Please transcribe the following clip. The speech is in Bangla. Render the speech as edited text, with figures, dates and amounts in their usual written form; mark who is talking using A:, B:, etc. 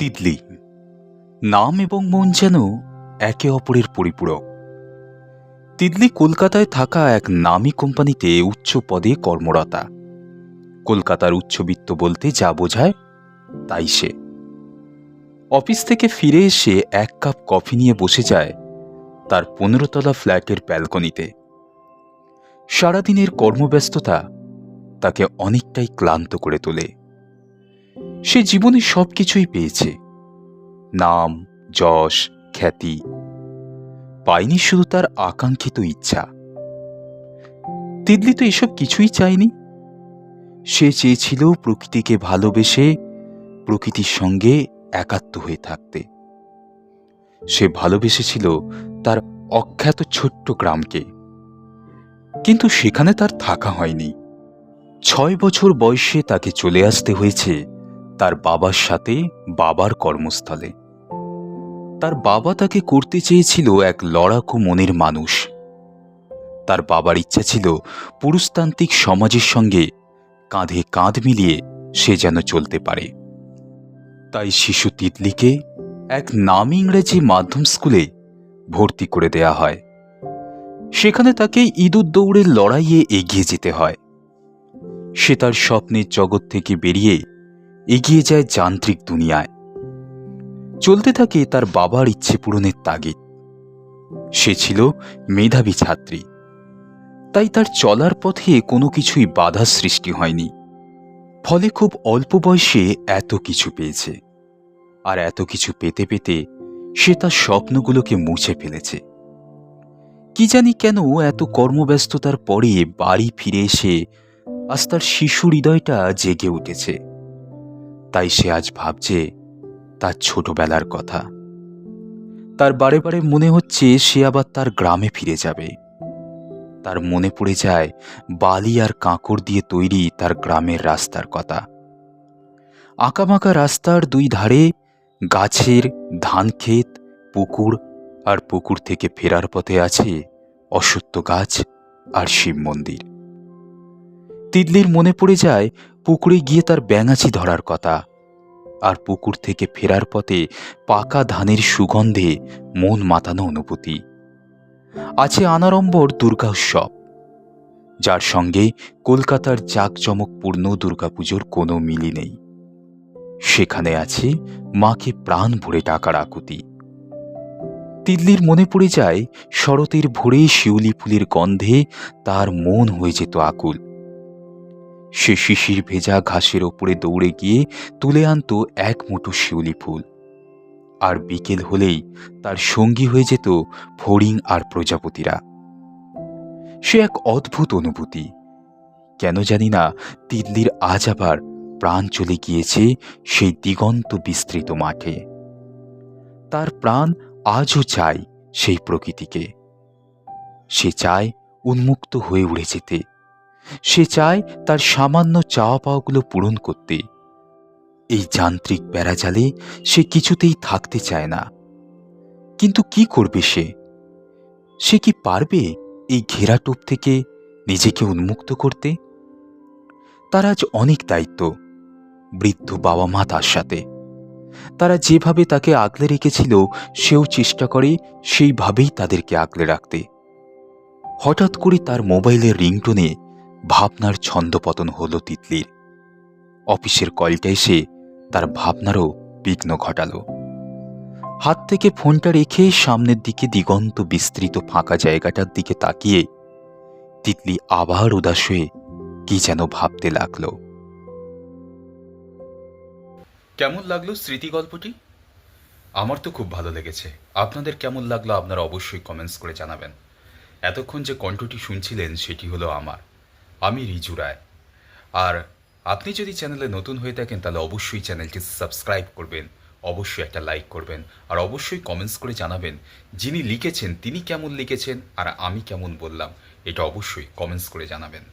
A: তিতলি নাম এবং মন যেন একে অপরের পরিপূরক। তিতলি কলকাতায় থাকা এক নামী কোম্পানিতে উচ্চ পদে কর্মরতা। কলকাতার উচ্চবিত্ত বলতে যা বোঝায় তাই সে। অফিস থেকে ফিরে এসে এক কাপ কফি নিয়ে বসে যায় তার 15 তলা ফ্ল্যাটের ব্যালকনিতে। সারাদিনের কর্মব্যস্ততা তাকে অনেকটাই ক্লান্ত করে তোলে। সে জীবনে সবকিছুই পেয়েছে, নাম, যশ, খ্যাতি, পায়নি শুধু তার আকাঙ্ক্ষিত ইচ্ছা। তিতলি তো এসব কিছুই চায়নি। সে চেয়েছিল প্রকৃতিকে ভালোবেসে প্রকৃতির সঙ্গে একাত্ম হয়ে থাকতে। সে ভালোবেসেছিল তার অখ্যাত ছোট্ট গ্রামকে, কিন্তু সেখানে তার থাকা হয়নি। 6 বছর বয়সে তাকে চলে আসতে হয়েছে তার বাবার সাথে বাবার কর্মস্থলে। তার বাবা তাকে করতে চেয়েছিল এক লড়াকু মনের মানুষ। তার বাবার ইচ্ছা ছিল পুরুষতান্ত্রিক সমাজের সঙ্গে কাঁধে কাঁধ মিলিয়ে সে যেন চলতে পারে। তাই শিশু তিতলিকে এক নামী ইংরেজি মাধ্যম স্কুলে ভর্তি করে দেয়া হয়। সেখানে তাকে ইঁদুর দৌড়ের লড়াইয়ে এগিয়ে যেতে হয়। সে তার স্বপ্নের জগৎ থেকে বেরিয়ে এগিয়ে যায় যান্ত্রিক দুনিয়ায়। চলতে থাকে তার বাবার ইচ্ছে পূরণের তাগিদ। সে ছিল মেধাবী ছাত্রী, তাই তার চলার পথে কোনো কিছুই বাধা সৃষ্টি হয়নি। ফলে খুব অল্প বয়সে এত কিছু পেয়েছে, আর এত কিছু পেতে পেতে সে তার স্বপ্নগুলোকে মুছে ফেলেছে। কি জানি কেন এত কর্মব্যস্ততার পরে বাড়ি ফিরে এসে আজ তার শিশু হৃদয়টা জেগে উঠেছে। তাই সে আজ ভাবছে তার ছোটবেলার কথা। তার বারে বারে মনে হচ্ছে সে আবার তার গ্রামে ফিরে যাবে। তার মনে পড়ে যায় বালি আর কাঁকড় দিয়ে তৈরি তার গ্রামের রাস্তার কথা। আঁকাবাঁকা রাস্তার দুই ধারে গাছের, ধান ক্ষেত, পুকুর, আর পুকুর থেকে ফেরার পথে আছে অশ্বত্থ গাছ আর শিব মন্দির। তিতলির মনে পড়ে যায় পুকুরে গিয়ে তার ব্যাঙাচি ধরার কথা, আর পুকুর থেকে ফেরার পথে পাকা ধানের সুগন্ধে মন মাতানো অনুভূতি। আছে আনাড়ম্বর দুর্গা উৎসব, যার সঙ্গে কলকাতার জাঁকজমকপূর্ণ দুর্গাপুজোর কোনো মিলই নেই। সেখানে আছে মাকে প্রাণ ভরে ডাকার আকুতি। তিতলির মনে পড়ে যায় শরতের ভোরে শিউলি ফুলের গন্ধে তার মন হয়ে যেত আকুল। সে শিশির ভেজা ঘাসের ওপরে দৌড়ে গিয়ে তুলে আনত এক মুঠো শিউলি ফুল, আর বিকেল হলেই তার সঙ্গী হয়ে যেত ফড়িং আর প্রজাপতিরা। সে এক অদ্ভুত অনুভূতি। কেন জানি না তিতলির আজ আবার প্রাণ চলে গিয়েছে সেই দিগন্ত বিস্তৃত মাঠে। তার প্রাণ আজও চায় সেই প্রকৃতিকে। সে চায় উন্মুক্ত হয়ে উড়ে যেতে। সে চায় তার সামান্য চাওয়া পাওয়াগুলো পূরণ করতে। এই যান্ত্রিক বেড়াজালে সে কিছুতেই থাকতে চায় না। কিন্তু কি করবে সে? সে কি পারবে এই ঘেরাটোপ থেকে নিজেকে উন্মুক্ত করতে? তার আজ অনেক দায়িত্ব। বৃদ্ধ বাবা মা তার সাথে। তারা যেভাবে তাকে আগলে রেখেছিল সেও চেষ্টা করে সেইভাবেই তাদেরকে আগলে রাখতে। হঠাৎ করে তার মোবাইলের রিংটোনে ভাবনার ছন্দপতন হলো তিতলির। অফিসের কলটা এসে তার ভাবনারও বিঘ্ন ঘটালো। হাত থেকে ফোনটা রেখে সামনের দিকে দিগন্ত বিস্তৃত ফাঁকা জায়গাটার দিকে তাকিয়ে তিতলি আবার উদাস হয়ে কি যেন ভাবতে লাগলো।
B: কেমন লাগলো স্মৃতি গল্পটি? আমার তো খুব ভালো লেগেছে। আপনাদের কেমন লাগলো আপনারা অবশ্যই কমেন্টস করে জানাবেন। এতক্ষণ যে কণ্ঠটি শুনছিলেন সেটি হলো আমার। আমি রিজু রায়। আর আপনি যদি চ্যানেলে নতুন হয়ে থাকেন তাহলে অবশ্যই চ্যানেলটি সাবস্ক্রাইব করবেন, অবশ্যই একটা লাইক করবেন, আর অবশ্যই কমেন্টস করে জানাবেন যিনি লিখেছেন তিনি কেমন লিখেছেন আর আমি কেমন বললাম, এটা অবশ্যই কমেন্টস করে জানাবেন।